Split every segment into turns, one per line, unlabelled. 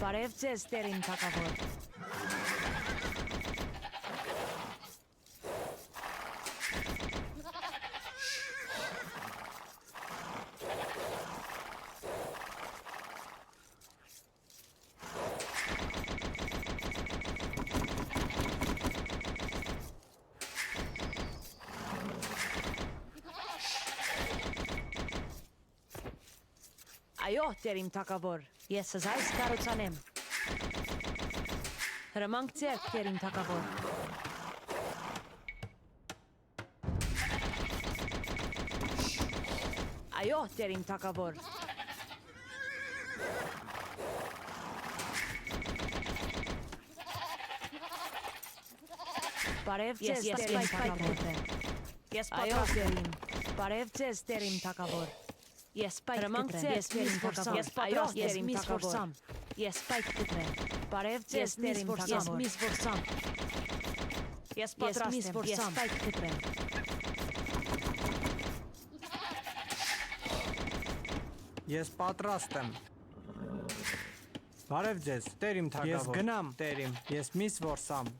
Բարև ձեզ, տերին թագավոր։ Այո, տերիմ թագավոր, ես զայս կառուցանեմ։ Հրամանք ձեռք, տերիմ թագավոր։ Այո, տերիմ թագավոր։ Բարև ձեզ, տերիմ թագավոր։ Ես պատրաստ եմ։ Բարև ձեզ, տերիմ թագավոր։ Ես պայթ կտրեմ, ես միս որսամ, ես պատրաստ ես միս որսամ, ես պայթ կտրեմ, բարև ձեզ տերիմ թագավոր, ես միս որսամ, ես պատրաստ եմ, ես պայթ կտրեմ,
Ես պատրաստ եմ, բարև ձեզ տերիմ թագավոր, ես գնամ տերիմ, ես միս որսամ,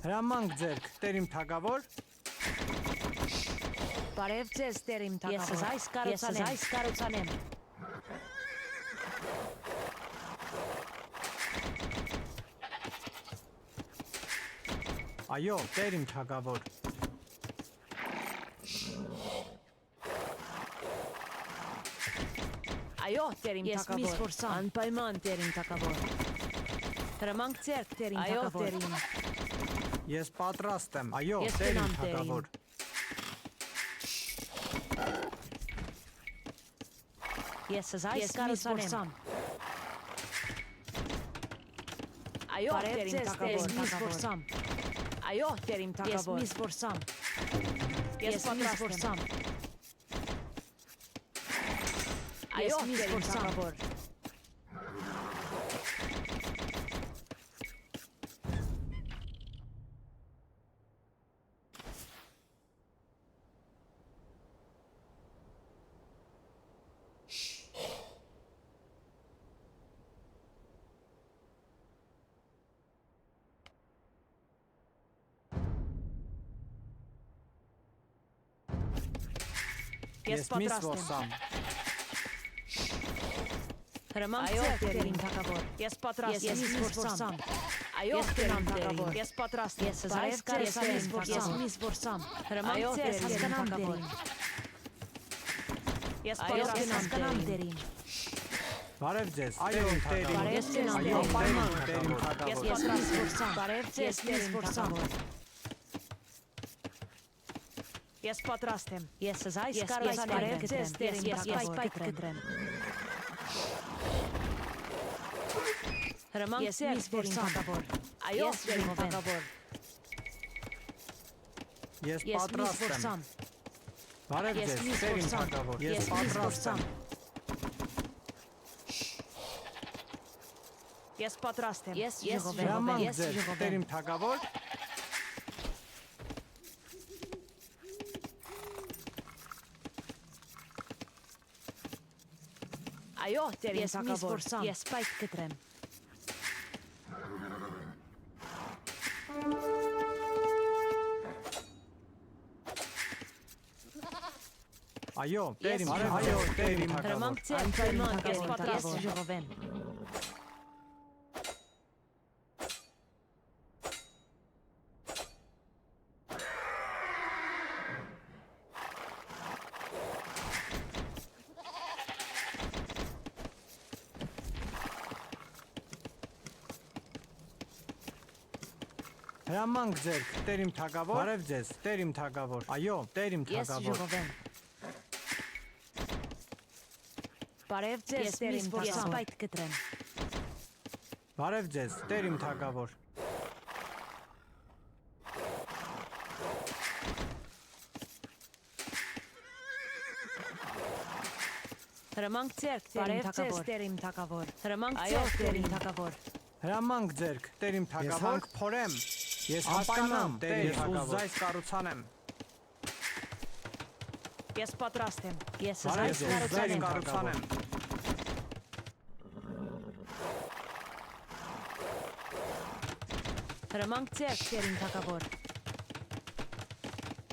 հրամանք ձերք տերիմ թագավոր,
Բարև ձեզ տերիմ թագավոր, ես զայս կառուցանեմ,
Այո, տերիմ թագավոր,
Այո, տերիմ թագավոր, անպայման տերիմ թագավոր, հրամանք ձեռք տերիմ թագավոր,
ես պատրաստ եմ, այո,
Ես
տերիմ
գնամ, տերիմ։
թագավոր,
Ես զայս կառուցանեմ, Այո, տերիմ թագավոր, միս որսամ, Այո, տերիմ թագավոր, ես միս որսամ, ես միս որսամ, Այո, տերիմ թագավոր,
ես միս որսամ,
Հրամանք ձեռք տերիմ թագավոր, ես պատրաստ եմ, ես միս որսամ, Այո, տերիմ թագավոր, ես պատրաստ եմ, ես զայս կառուցանեմ, ես միս որսամ, հրամանք ձեզ հասկանամ տերիմ, ես պատրաստ եմ տերիմ,
բարև ձեզ, այո, տերիմ,
Բարև ձեզ,
այո,
տերիմ
տերիմ
ես
թագավոր,
պատրաստ որսամ, բարև ձեզ, տերիմ թագավոր, Ես պատրաստ եմ, ես զայս կառուցանեմ, բարև ձեզ, տերիմ թագավոր, ես պայթ կտրեմ, Հրամանք ձեզ տերիմ թագավոր, Այո, տերիմ թագավոր,
ես
ես միս
պատրաստ եմ,
որսամ,
բարև
ես
ձեզ,
միս
տերիմ
որսամ,
թագավոր,
ես
ես
միս
պատրաստ եմ,
որսամ, Ես պատրաստ եմ, ես ժողովեմ,
հրամանք
ես
ձեր
ժողովեմ,
տերիմ թագավոր,
Այո, տերիմ թագավոր, ես պայթ կտրեմ,
այո, տերիմ,
Ես
այո, տերիմ թագավոր,
Հրամանք ձեր պայման, ես պատրաստ եմ, ժողովեմ,
հրամանք ձեր տերիմ թագավոր, բարև ձեզ, տերիմ թագավոր, այո, տերիմ
ես
թագավոր,
ժողովեմ, Բարև ձեզ, տերիմ թագավոր, ես պայթ կտրեմ,
բարև ձեզ, տերիմ թագավոր,
Հրամանք ձեռք տերիմ թագավոր, տերիմ թագավոր, Հրամանք ձեռք տերիմ թագավոր,
հրամանք ձերք տերիմ
Ես
թագավոր,
հանք փորեմ,
ես
անպայման
հասկանամ,
տերիմ
ես
թագավոր,
ուզայս կառուցանեմ,
Ես պատրաստ եմ, ես
բարև
զայս
ձեզ,
կառուցանեմ,
կառուցանեմ,
Հրամանք ձեռք դերիմ թակավոր։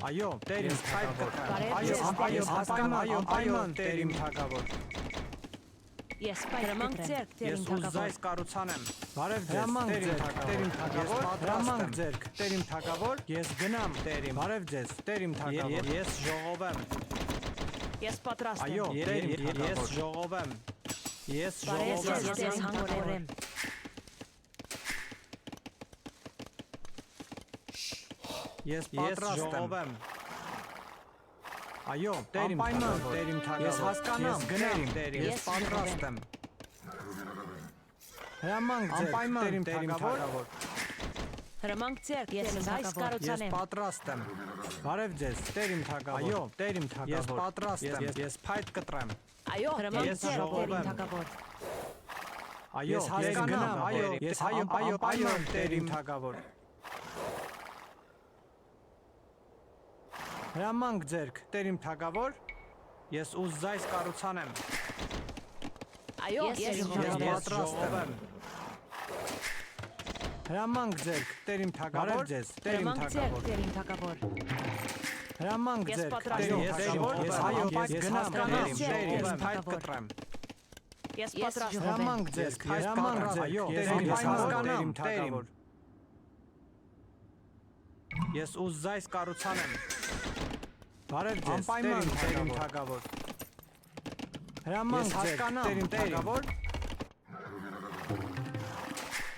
Այո, տերիմ թակավոր։
Բարև
Այո,
ձեզ,
այո,
տերիմ
հասկանում, այո,
թագավոր։
այո, տերիմ թակավոր։
Ես հրամանք ձեռք դերիմ
Ես
թակավոր։
ուզայս կառուցանեմ։ Բարև ձեզ, տերիմ թակավոր։ Հրամանք ձեռք, տերիմ թակավոր։ Ես գնամ, տերիմ։ Բարև ձեզ, տերիմ թակավոր։ Ես ժողովեմ։
Ես պատրաստ եմ։
Այո, տերիմ, ես ժողովեմ։ Ես
Բարև ձեզ,
ժողովեմ։
ես հանգորեմ։
Ես պատրաստ եմ։ Այո, տերիմ թակավոր, տերիմ թակավոր։ Ես հասկանամ, ես գնամ, տերիմ, ես պատրաստ եմ։ Հրամանք ձեր, տերիմ թակավոր։
Հրամանք ձեռք ես այս
Ես
կառուցանեմ։
պատրաստ եմ։ Բարև ձեզ, տերիմ թակավոր։ Այո, տերիմ թակավոր։ Ես պատրաստ եմ։ Ես փայտ կտրեմ։
Այո, հրամանք
Ես
ձեռք
ժողովեմ։
դերիմ թակավոր։
Այո, ես հասկանամ, այո, ես այո, տերիմ թակավոր։ Հրամանք ձերք, տերիմ թակավոր, ես ուզայս կառուցանեմ։
Այո, ես
պատրաստ եմ։ Հրամանք ձերք, տերիմ թակավոր, ձեզ, տերիմ
հրամանք ձեռք
թակավոր։
դերիմ թակավոր։
Հրամանք
Ես
ձերք,
պատրաստ
տերիմ
եմ։
թակավոր, ես այո, ես
հասկանամ,
գնամ,
ես
տերիմ,
պատրաստ
փայտ
եմ։
կտրեմ։
Ես պատրաստ եմ։
Հրամանք ձերք, հրամանք ձերք, այո, ես հասկանամ, տերիմ։ Ես ուզայս կառուցանեմ։ Բարև ձեզ, տերիմ թակավոր։ Հրամանք ձեզ, տերիմ թակավոր։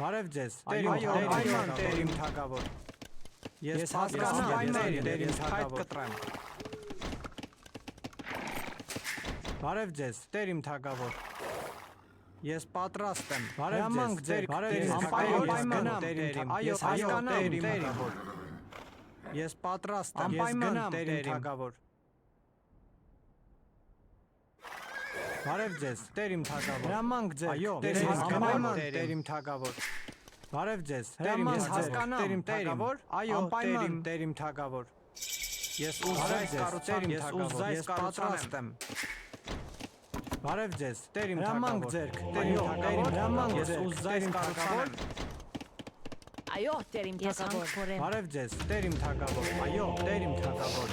Բարև ձեզ, տերիմ թակավոր։ Ես հասկանամ, տերիմ թակավոր։ Բարև ձեզ, տերիմ թակավոր։ Ես պատրաստ եմ։ Հրամանք ձեր, ես հասկանամ, տերիմ։ Ես պատրաստ եմ, ես գնամ, տերիմ թակավոր։ Բարև ձեզ, տերիմ թակավոր։ Հրամանք ձեր, այո, ես հասկանամ, տերիմ թակավոր։ Բարև ձեզ, տերիմ թակավոր, այո, տերիմ թակավոր։ Ես ուզայս կառուցեմ, ես ուզայս պատրաստ եմ։ Բարև ձեզ, տերիմ թակավոր։ Այո, հրամանք ձեր, ես ուզայս կառուցեմ։
Այո, դերիմ թակավոր։
Բարև ձեզ, տերիմ թակավոր։ Այո, տերիմ թակավոր։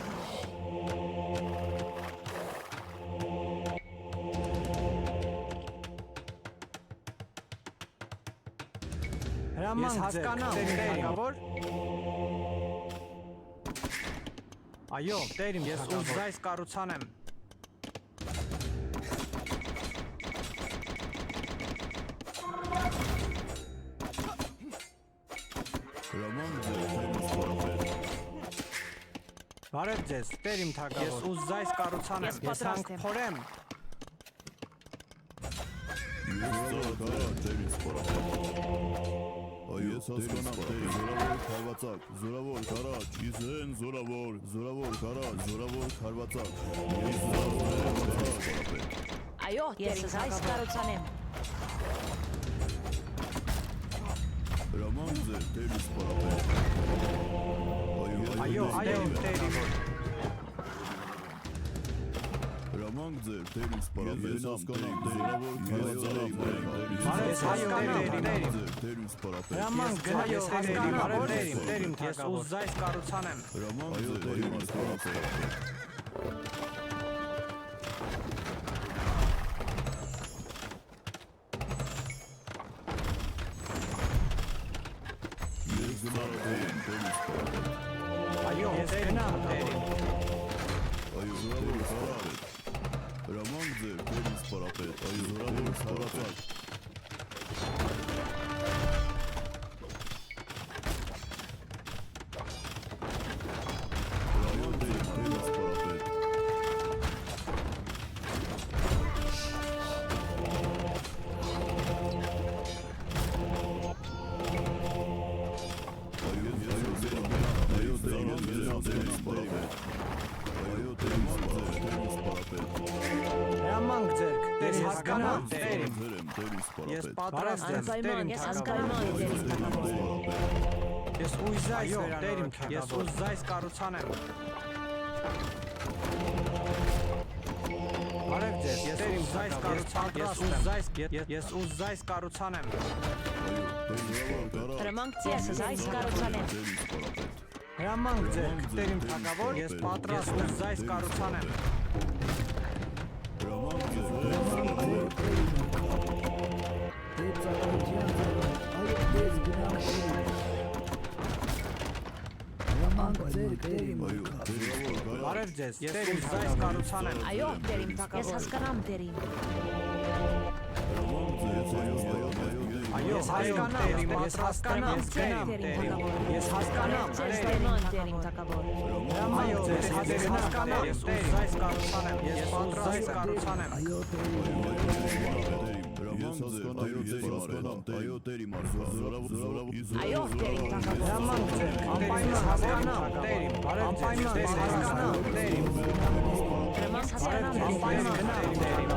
Հրամանք ձեր, տերիմ թակավոր։ Այո, տերիմ, ես ուզայս կառուցանեմ։ Բարև ձեզ, տերիմ թակավոր։ Ես ուզայս կառուցանեմ,
Ես
ես
պատրաստ
հանք
եմ։
փորեմ։
Ես հասկանամ, զորավոր քարվածակ, զորավոր քարաչ, գիզեն զորավոր քարաչ, զորավոր քարվածակ։ Ես զորավոր
Այո, ես այս կառուցանեմ։
հրամանք ձեր, տերիս պարապետ։
Այո, տերիմ։
Հրամանք ձեր, տերիս պարապետ։ Ես հասկանամ, զորավոր քարվածակ,
Բարև, այո, տերիմ։
տերիս պարապետ։
Հրամանք գնա, ես հասկանամ, տերիմ թակավոր։ Ես ուզայս կառուցանեմ։
Հրամանք ձեր, տերիս պարապետ։
Այո, ես գնամ, տերիմ։
Այո, զորավոր քարաչ։ Հրամանք ձեր, տերիս պարապետ։ Այո, զորավոր քարացակ։ Այո, տերիս պարապետ։
Հրամանք ձեր, ես հասկանամ, տերիմ։ Ես պատրաստ եմ, տերիմ
Ես
թակավոր։
հասկանամ, դերիմ թակավոր։
Ես ուզայս վերանորոգ, ես ուզայս կառուցանեմ։ Բարև ձեզ, ես ուզայս կառուցանեմ, ես ուզայս կառուցանեմ։
Հրամանք ձեզ այս կառուցանեմ։
Հրամանք ձեր, տերիմ թագավոր, ես պատրաստ եմ զայս կառուցանեմ։ Բարև ձեզ, ես տերիմ զայս կառուցանեմ։
Այո, տերիմ թագավոր։ Ես հասկանամ տերիմ։
Այո, հասկանամ, ես հասկանամ, ես հասկանամ,
տերիմ թագավոր։
այո, ես հասկանամ, ես զայս կառուցանեմ, ես պատրաստ կառուցանեմ։
Այո, տերիմ թագավոր։
Հրամանք ձեր, անպայման հասկանամ, տերիմ, բարև ձեզ, ես հասկանամ, տերիմ,
Հրամանք հասկանամ
անպայման տերիմ,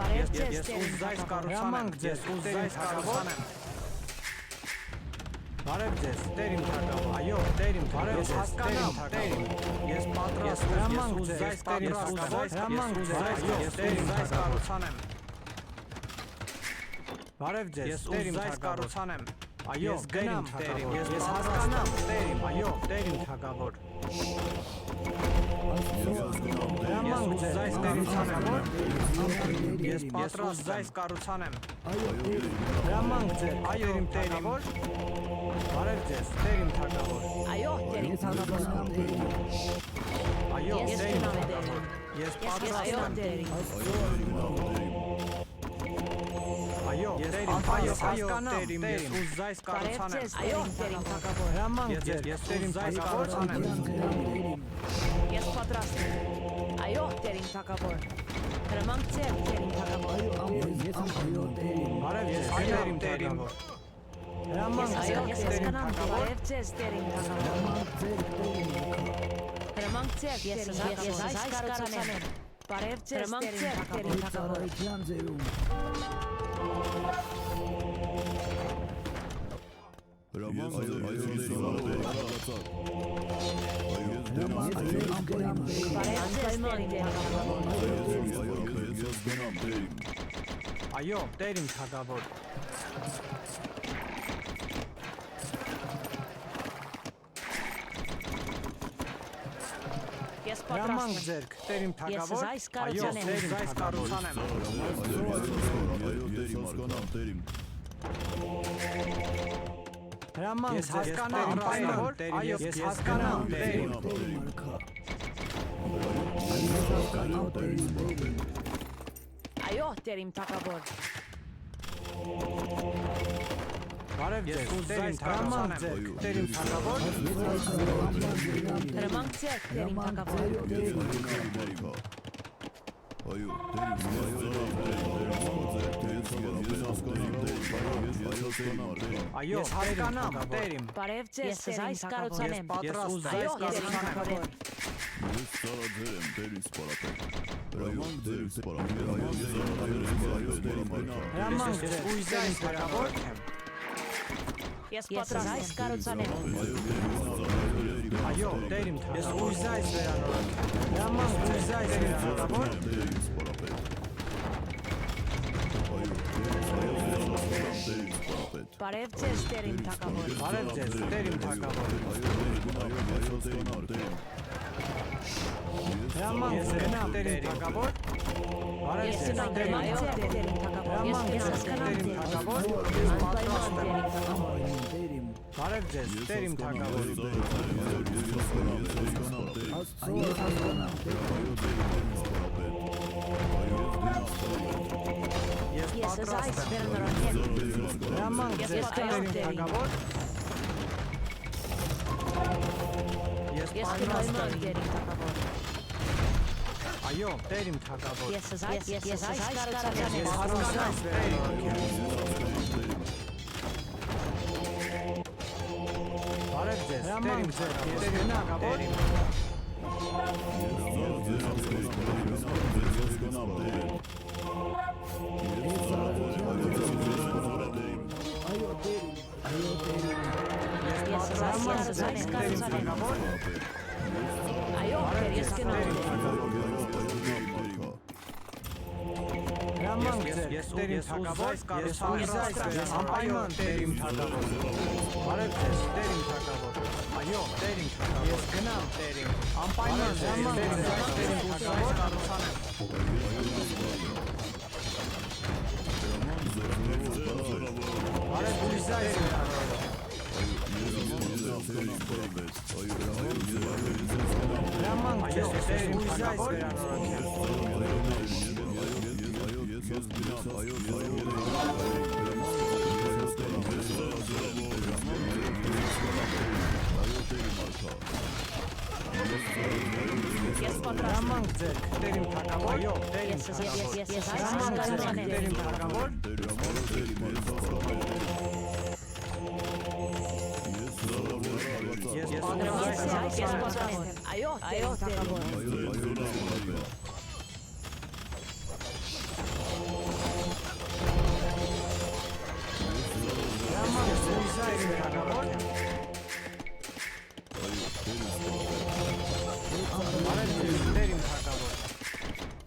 Բարև ձեզ
ես
տերիմ
զայս
թագավոր։
կառուցանեմ, ես զայս կառուցանեմ։ Բարև ձեզ, տերիմ թագավոր, այո, տերիմ, բարև ձեզ, հասկանամ, տերիմ, ես պատրաստ եմ, ես զայս պատրաստ, հրամանք ձեզ, ես տերիմ զայս կառուցանեմ։ Բարև ձեզ, ես զայս կառուցանեմ, այո, գնամ, տերիմ, ես հասկանամ, տերիմ, այո, տերիմ թագավոր։ Հրամանք ձեզ, զայս կառուցանեմ, ես պատրաստ զայս կառուցանեմ։ Հրամանք ձեզ, այո, տերիմ, բարև ձեզ, տերիմ թագավոր։
Այո, տերիմ թագավոր։
Այո,
Ես
տերիմ
գնամ
թագավոր։
տերիմ։
Ես
Այո,
պատրաստ եմ,
տերիմ։
այո, ես հասկանամ, տերիմ, ես զայս
Բարև
կառուցանեմ։
ձեզ, այո, տերիմ թագավոր։
Հրամանք ձեզ, ես տերիմ զայս կառուցանեմ։
Ես պատրաստ եմ։ Այո, տերիմ թագավոր։ Հրամանք ձեր, տերիմ թագավոր։
Բարև ձեզ, տերիմ թագավոր։ Հրամանք
Այո,
ձեզ,
ես
տերիմ
հասկանամ,
թագավոր։
բարև ձեզ, տերիմ թագավոր։ Հրամանք ձեր, ես այս կառուցանեմ։ Բարև ձեզ, տերիմ թագավոր։ Բարև ձեզ, տերիմ թագավոր։
Այո, տերիմ թագավոր։
Ես
Հրամանք
պատրաստ եմ։
ձեր, տերիմ թագավոր։
զայս
Այո,
կառուցանեմ։
ես զայս կառուցանեմ։ Հրամանք ես հասկանամ, տերիմ, այո, ես հասկանամ, տերիմ։
Այո, տերիմ թագավոր։
Բարև ձեզ, տերիմ թագավոր, տերիմ թագավոր։
Հրամանք ձեր, տերիմ թագավոր։
Այո, ես հասկանամ, տերիմ։
Բարև ձեզ, այս կառուցանեմ։
Պատրաստ
Այո,
զայս
տերիմ
կառուցանեմ։
թագավոր։
Հրամանք ձեր, զայս թագավոր։
Ես պատրաստ այս կառուցանեմ։
Այո, տերիմ թագավոր։ Ես զայս վերանորոգ։ Հրամանք ձեր, զայս թագավոր։
Բարև ձեզ, տերիմ թագավոր։
Բարև ձեզ, տերիմ թագավոր։ Հրամանք ձեր, տերիմ թագավոր։ Բարև
Ես
ձեզ,
ունեմ
տերիմ
այո,
թագավոր։
տերիմ թագավոր։
Հրամանք
Ես
ձեր,
հասկանամ
տերիմ
տերիմ
թագավոր։ Ես պատրաստ եմ։ Բարև ձեզ, տերիմ թագավոր։ Ես
Ես
պատրաստ
այս
եմ։
վերնորոգեմ։
Հրամանք
Ես
ձեր,
պատրաստ
տերիմ
եմ։
թագավոր։ Ես
Ես
պատրաստ
կնայեմ
եմ։
տերիմ թագավոր։
Այո, տերիմ թագավոր։
Ես այս կառուցանեմ։
Ես հասկանամ, բարև ձեզ, տերիմ ձեր, տերիմ թագավոր։
այս կառուցանեմ։ Այո, ես գնամ։
Հրամանք ձեր, ես տերիմ թագավոր, ես անպայման տերիմ թագավոր։ Բարև ձեզ, տերիմ թագավոր։ Այո, տերիմ թագավոր։ Ես գնամ տերիմ։ Անպայման հրամանք ձեր, տերիմ թագավոր կառուցանեմ։ Բարև դույզայր հրամանք ձեր, տերիմ թագավոր վերանորոգեմ։ Հրամանք ձեր, տերիմ թագավոր, այո, տերիմ թագավոր։ Հրամանք ձեր, տերիմ թագավոր։ Ես պատրաստ եմ։
Այո, թագավոր։
Հրամանք ձեր, տերիմ թագավոր։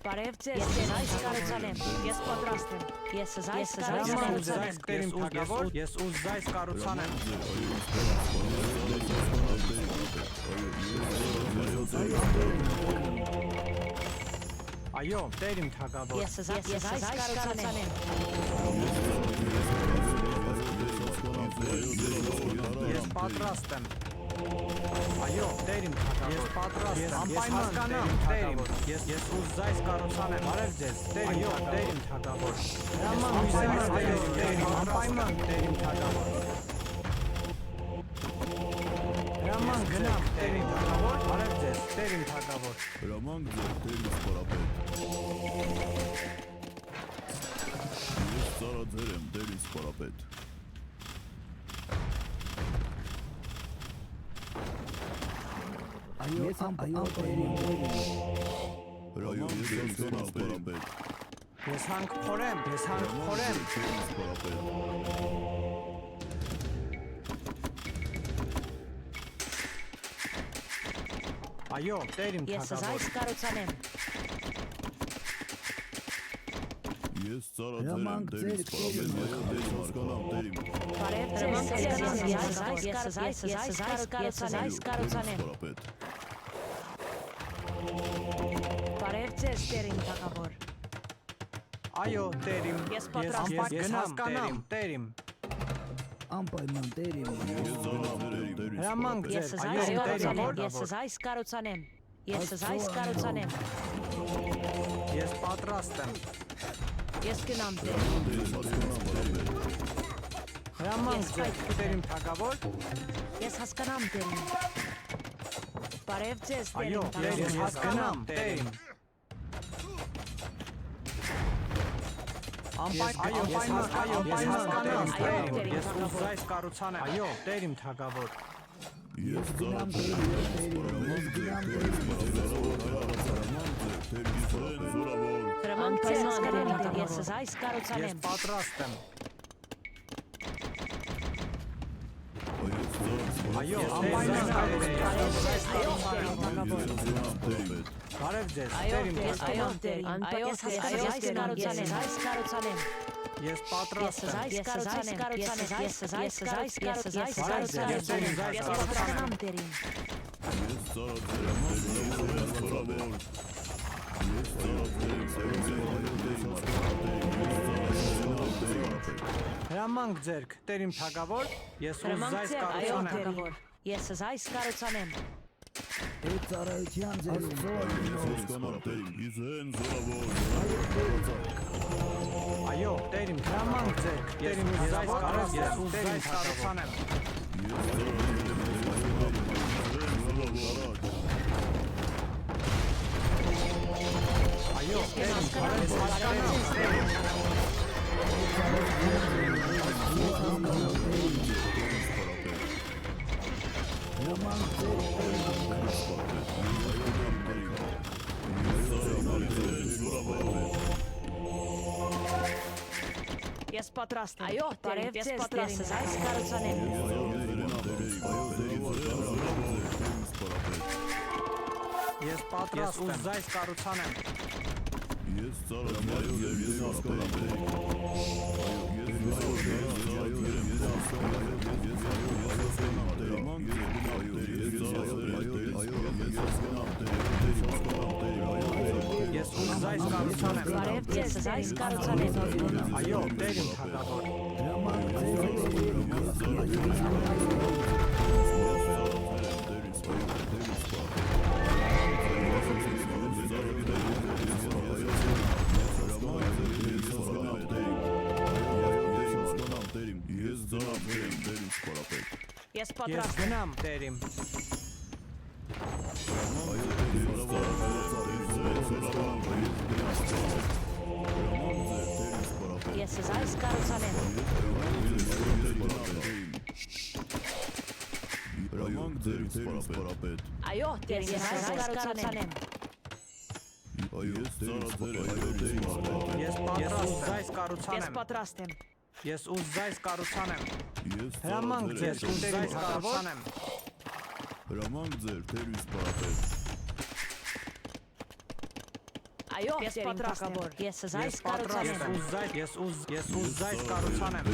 Բարև ձեզ, ես այս կառուցանեմ, ես պատրաստ եմ, ես այս կառուցանեմ,
տերիմ թագավոր, ես ուզ այս կառուցանեմ։ Այո, տերիմ թագավոր։
ես այս կառուցանեմ,
Ես պատրաստ եմ։ Այո, տերիմ թագավոր։ Ես պատրաստ եմ։ Անպայման հասկանամ, տերիմ։ Ես ուզ այս կառուցանեմ։ Բարև ձեզ, տերիմ։ Այո, տերիմ թագավոր։ Հրամանք ձեր, այո, տերիմ, անպայման տերիմ թագավոր։ Հրամանք գնամ, տերիմ թագավոր։ Բարև ձեզ, տերիմ թագավոր։
Հրամանք ձեր, տերիմ սպարապետ։ Ես ծառաձեր եմ, տերիմ սպարապետ։
Այո, տերիմ։
Հրամանք ձեր, տերիմ սպարապետ։
Ես հանք փորեմ, ես հանք փորեմ։
Տերիմ սպարապետ։
Այո, տերիմ
ես
թագավոր։
այս կառուցանեմ,
Ես ծառաձեր եմ,
Հրամանք
տերիմ
ձեր,
սպարապետ։ Այո, տերիմ հասկանամ, տերիմ։
բարև ձեզ, ես այս կառուցանեմ,
Սպարապետ։
բարև ձեզ, տերիմ թագավոր,
Այո, տերիմ։
Ես պատրաստ եմ,
ես հասկանամ, տերիմ։
Անպայման տերիմ։
Ես ծառաձեր եմ, տերիմ
Հրամանք
սպարապետ։
ես
ձեր,
այս
այո, տերիմ
կառուցանեմ, ես
թագավոր։
այս կառուցանեմ, ես այս կառուցանեմ,
Ես պատրաստ եմ։
ես գնամ տերիմ,
Տերիմ հասկանամ, սպարապետ։
Հրամանք ձեր, տերիմ թագավոր։
ես հասկանամ տերիմ, բարև ձեզ,
Այո,
տերիմ
ես
թագավոր,
հասկանամ, տերիմ։ Անպայման, այո, ես հասկանամ, տերիմ։ Ես ուզ այս կառուցանեմ։ Այո, տերիմ թագավոր։
Ես ծառաձեր եմ,
հրամանք ձեզ տերիմ թագավոր, ես այս
Ես
կառուցանեմ,
պատրաստ եմ։ Այո, անպայման բարև ձեզ,
այո,
տերիմ
ես
թագավոր։
այս կառուցանեմ,
Ես պատրաստ եմ։
ես
Հրամանք ձերք, տերիմ թագավոր, ես ուզ այս կառուցանեմ։
ես այս կառուցանեմ,
Այդ ծառայության ձեր
Այո, տերիմ, հրամանք ձերք, տերիմ ուզ այս կառուցանեմ, ես ուզ այս կառուցանեմ։ Այո, տերիմ, ես հասկանամ, տերիմ։
ես պատրաստ եմ, այո, բարև ձեզ, ես այս կառուցանեմ,
Ես պատրաստ եմ։ Ես ուզայս կառուցանեմ։
Ես ծառայել եմ ես հասկանամ։
Ես ուզայս կառուցանեմ։
Բարև ձեզ, այս կառուցանեմ։
Այո, Տեր իմ թագավոր։
Ես
Ես
պատրաստ եմ։
գնամ, Տեր իմ։
Ես այս կառուցանեմ։
Հրամանք ձեր սպարապետ։
Այո, Տեր, ես այս կառուցանեմ։
Ես ծառայել եմ
Ես ուզայս
Ես
կառուցանեմ։
պատրաստ եմ։
Ես ուզայս կառուցանեմ։
Ես
Հրամանք ձեր,
ծառայել
ուզայս կառուցանեմ։
Հրամանք ձեր թեր սպարապետ։
Այո, ես պատրաստ եմ։ Ես այս
Ես պատրաստ
կառուցանեմ։
եմ։ Ես ուզայս կառուցանեմ։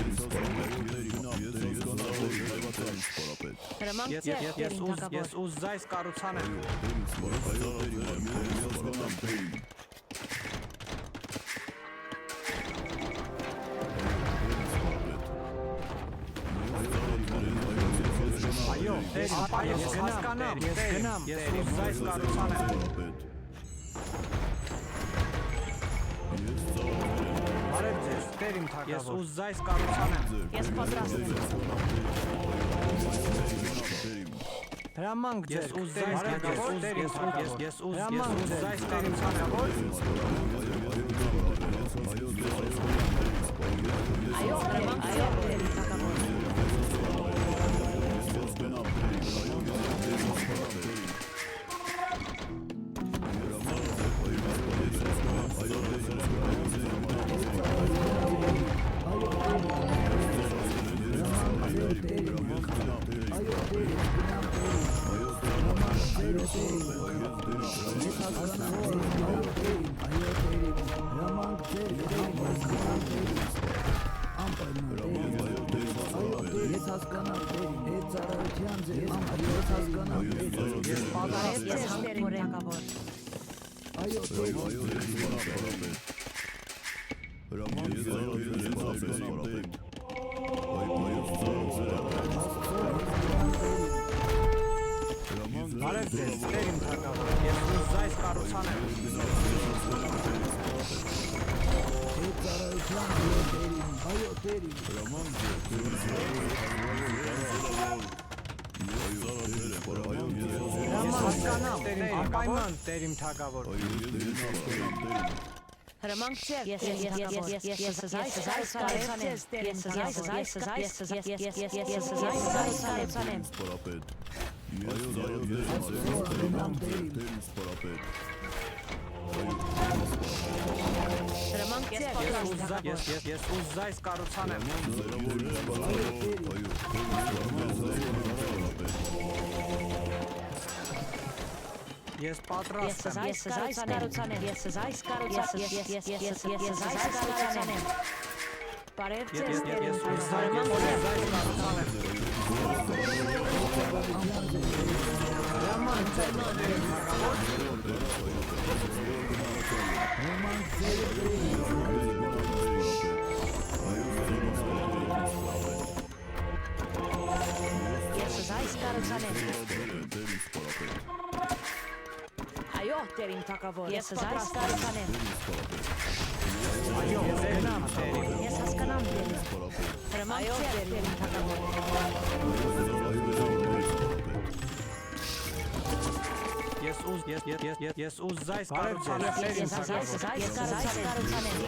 Հրամանք ձեր, Տեր իմ թագավոր։
Ես ուզայս կառուցանեմ։ Այո, Տեր, այո, ես հասկանամ, ես գնամ, ես ուզայս կառուցանեմ։ Բարև ձեզ, Տեր իմ թագավոր։ Ես ուզայս կառուցանեմ։
Ես պատրաստ եմ։
Հրամանք ձեր, ուզայս կառուցանեմ, Տեր իմ թագավոր։ Ես ուզայս Տեր իմ թագավոր։
Այո, հրամանք ձեր, Տեր իմ թագավոր։
Ես պատրաստ
Ես Տեր իմ թագավոր։
Բարև ձեզ, Տեր իմ թագավոր։ Ես ուզայս կառուցանեմ։ Հասկանամ, Տեր իմ անպայման, Տեր իմ թագավոր։
Հրամանք ձեր, ես այս կառուցանեմ։ Ես այս կառուցանեմ։
Սպարապետ։ Սպարապետ։
Հրամանք ձեր,
Ես ուզայս կառուցանեմ։ Ես պատրաստ եմ։
Ես այս կառուցանեմ։ Ես այս կառուցանեմ։ Բարև ձեզ, Տեր իմ թագավոր։ Ես այս կառուցանեմ։ Այո, Տեր իմ թագավոր։ Ես այս կառուցանեմ։
Այո, ես գնամ, Տեր իմ։
Ես հասկանամ Տեր իմ։ Հրամանք ձեր, Տեր իմ թագավոր։
Ես ուզայս կառուցանեմ, Տեր իմ թագավոր։
Ես կառուցանեմ։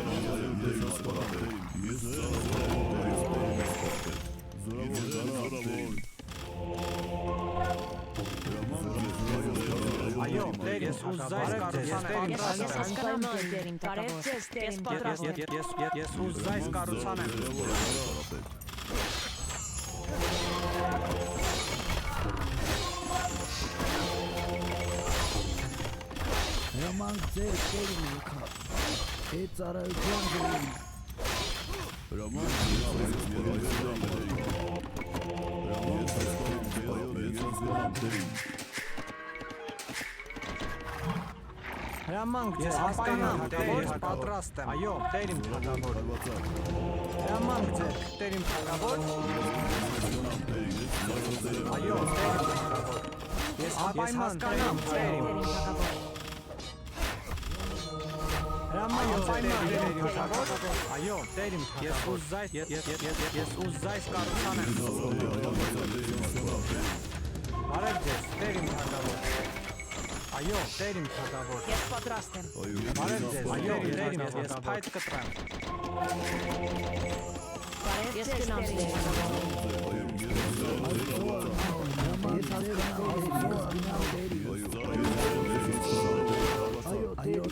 Այո, Տեր, ես ուզայս կառուցանեմ։
Ես հասկանամ Տեր իմ թագավոր։ Ես պատրաստ եմ։
Ես ուզայս կառուցանեմ։
Հրամանք ձեր տերին եկավ։ Այդ ծառայության ձերին։
Հրամանք ձեր
Հրամանք ձեզ հասկանամ, Տեր պատրաստ եմ։ Այո, Տեր իմ թագավոր։ Հրամանք ձեր, Տեր իմ թագավոր։ Այո, Տեր իմ թագավոր։ Ես հասկանամ, Տեր իմ թագավոր։ Հրամանք Տեր իմ թագավոր։ Այո, Տեր իմ թագավոր։ Ես ուզայս կառուցան եմ։ Բարև ձեզ, Տեր իմ թագավոր։ Այո, Տեր իմ թագավոր։
Ես պատրաստ եմ։
Բարև ձեզ, այո, Տեր իմ ես փայտ կտրեմ։
Բարև ձեզ, Տեր իմ թագավոր։
Այո,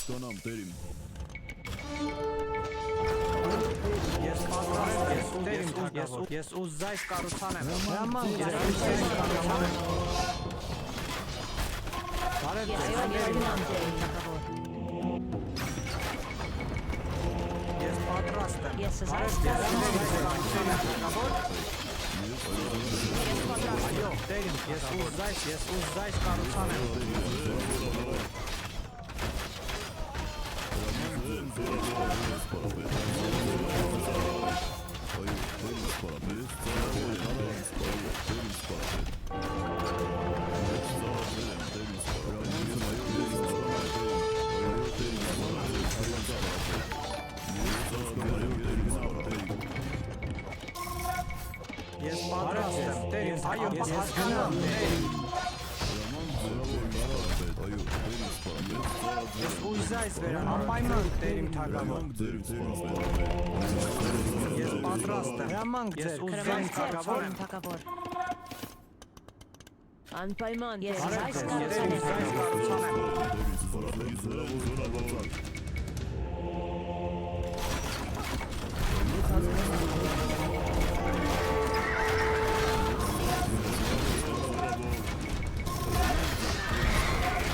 Հասկանամ, Տեր իմ։
Ես պատրաստ եմ, Տեր իմ թագավոր։ Ես ուզայս կառուցան եմ։ Հրամանք ձեզ, Տեր իմ թագավոր։ Բարև
Ես
ձեզ,
գնամ Տեր իմ թագավոր։
ես պատրաստ եմ։
Ես
Բարև
զայս
ձեզ,
կառուցան եմ։
Տեր իմ թագավոր։ Այո, Տեր իմ, ես ուզայս կառուցան եմ։ Ես պատրաստ եմ, Տեր իմ, այո, ես գնամ, Տեր իմ։ Ես ուզայս վերան, անպայման, Տեր իմ թագավոր։ Ես պատրաստ եմ, հրամանք ձեր,
Հրամանք ձեր,
թագավոր
Տեր
եմ։
իմ թագավոր։ Անպայման ես
Բարև
զայս
ձեզ,
կառուցան եմ։
ուզայս կառուցան եմ։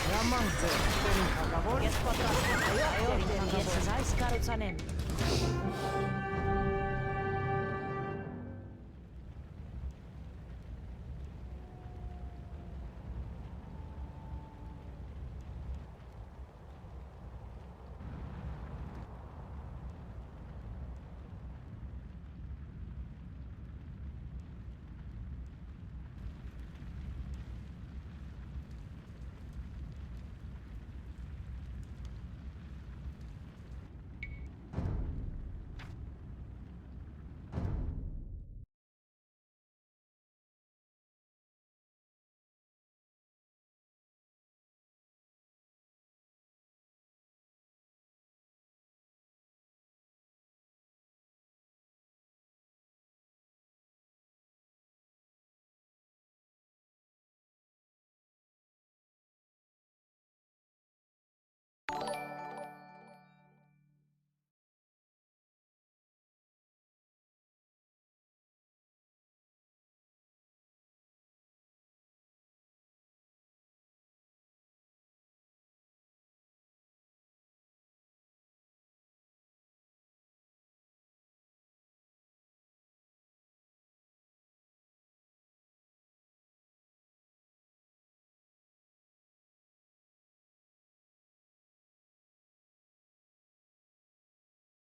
Հրամանք ձեր, Տեր իմ թագավոր։
Ես պատրաստ եմ։ Այո, Տեր իմ թագավոր։ Ես զայս կառուցան եմ։